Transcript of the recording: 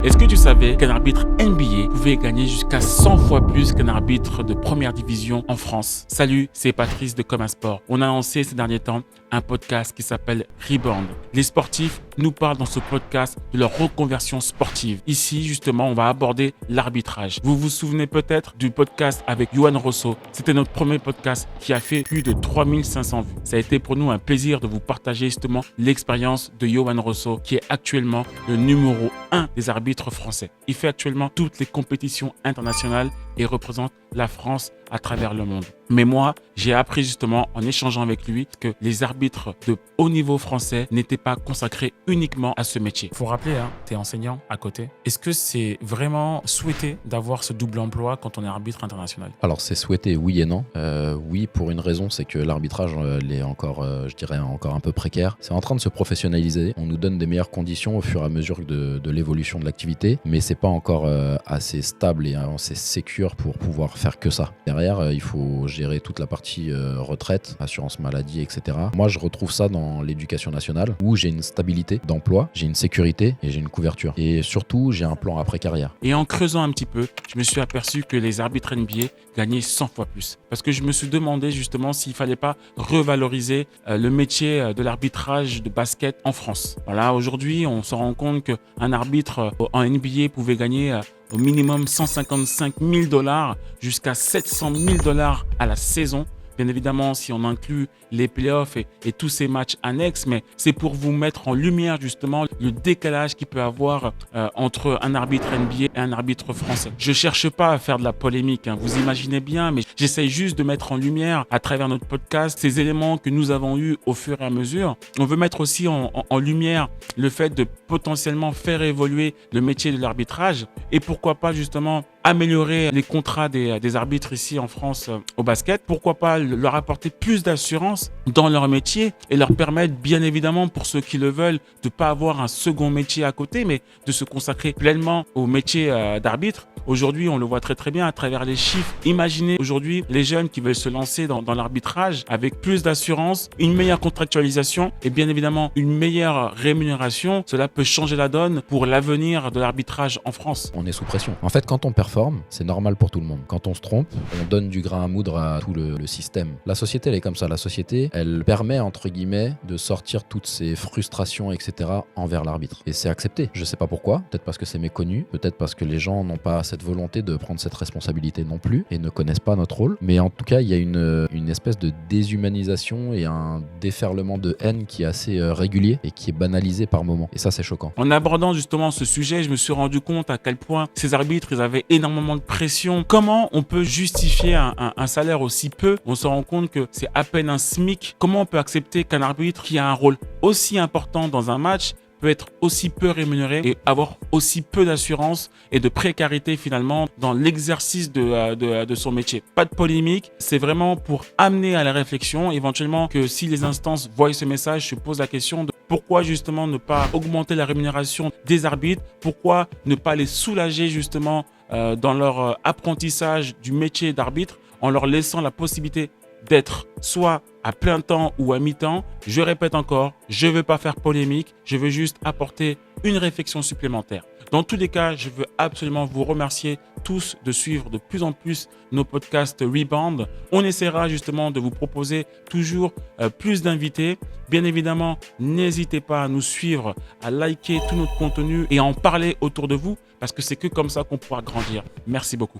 Est-ce que tu savais qu'un arbitre NBA pouvait gagner jusqu'à 100 fois plus qu'un arbitre de première division en France? Salut, c'est Patrice de Comme un Sport. On a lancé ces derniers temps un podcast qui s'appelle Rebound. Les sportifs nous parlent dans ce podcast de leur reconversion sportive. Ici, justement, on va aborder l'arbitrage. Vous vous souvenez peut-être du podcast avec Yoann Rosso. C'était notre premier podcast qui a fait plus de 3500 vues. Ça a été pour nous un plaisir de vous partager justement l'expérience de Yoann Rosso, qui est actuellement le numéro 1 des arbitres français. Il fait actuellement toutes les compétitions internationales et représente la France à travers le monde. Mais moi, j'ai appris justement en échangeant avec lui que les arbitres de haut niveau français n'étaient pas consacrés uniquement à ce métier. Faut rappeler, tu es enseignant à côté. Est-ce que c'est vraiment souhaité d'avoir ce double emploi quand on est arbitre international? Alors c'est souhaité, oui et non. Oui, pour une raison, c'est que l'arbitrage est encore, je dirais, encore un peu précaire. C'est en train de se professionnaliser. On nous donne des meilleures conditions au fur et à mesure de l'évolution de l'activité, mais c'est pas encore assez stable et assez sécure pour pouvoir faire que ça. Derrière, il faut gérer toute la partie retraite, assurance maladie, etc. Moi, je retrouve ça dans l'éducation nationale où j'ai une stabilité d'emploi, j'ai une sécurité et j'ai une couverture. Et surtout, j'ai un plan après-carrière. Et en creusant un petit peu, je me suis aperçu que les arbitres NBA gagnaient 100 fois plus. Parce que je me suis demandé justement s'il ne fallait pas revaloriser le métier de l'arbitrage de basket en France. Voilà, aujourd'hui, on se rend compte qu'un arbitre en NBA pouvait gagner au minimum $155 000 jusqu'à $700 000 à la saison. Bien évidemment, si on inclut les playoffs et tous ces matchs annexes, mais c'est pour vous mettre en lumière justement le décalage qu'il peut y avoir entre un arbitre NBA et un arbitre français. Je cherche pas à faire de la polémique, vous imaginez bien, mais j'essaye juste de mettre en lumière à travers notre podcast ces éléments que nous avons eus au fur et à mesure. On veut mettre aussi en lumière le fait de potentiellement faire évoluer le métier de l'arbitrage et pourquoi pas justement améliorer les contrats des arbitres ici en France au basket. Pourquoi pas leur apporter plus d'assurance dans leur métier et leur permettre, bien évidemment, pour ceux qui le veulent, de ne pas avoir un second métier à côté, mais de se consacrer pleinement au métier d'arbitre. Aujourd'hui, on le voit très très bien à travers les chiffres. Imaginez aujourd'hui les jeunes qui veulent se lancer dans l'arbitrage avec plus d'assurance, une meilleure contractualisation et bien évidemment une meilleure rémunération. Cela peut changer la donne pour l'avenir de l'arbitrage en France. On est sous pression. En fait, quand on performe, c'est normal pour tout le monde. Quand on se trompe, on donne du grain à moudre à tout le système. La société, elle est comme ça. La société, elle permet, entre guillemets, de sortir toutes ces frustrations, etc. envers l'arbitre. Et c'est accepté. Je sais pas pourquoi. Peut-être parce que c'est méconnu. Peut-être parce que les gens n'ont pas cette volonté de prendre cette responsabilité non plus et ne connaissent pas notre rôle. Mais en tout cas, il y a une espèce de déshumanisation et un déferlement de haine qui est assez régulier et qui est banalisé par moments. Et ça, c'est choquant. En abordant justement ce sujet, je me suis rendu compte à quel point ces arbitres, ils avaient énormément de pression. Comment on peut justifier un salaire aussi peu? On se rend compte que c'est à peine un SMIC. Comment on peut accepter qu'un arbitre qui a un rôle aussi important dans un match peut être aussi peu rémunéré et avoir aussi peu d'assurance et de précarité finalement dans l'exercice de son métier? Pas de polémique, c'est vraiment pour amener à la réflexion, éventuellement que si les instances voient ce message, se posent la question de pourquoi justement ne pas augmenter la rémunération des arbitres, pourquoi ne pas les soulager justement dans leur apprentissage du métier d'arbitre en leur laissant la possibilité d'être soit à plein temps ou à mi-temps. Je répète encore, je ne veux pas faire polémique, je veux juste apporter une réflexion supplémentaire. Dans tous les cas, je veux absolument vous remercier tous de suivre de plus en plus nos podcasts Rebound. On essaiera justement de vous proposer toujours plus d'invités. Bien évidemment, n'hésitez pas à nous suivre, à liker tout notre contenu et à en parler autour de vous parce que c'est que comme ça qu'on pourra grandir. Merci beaucoup.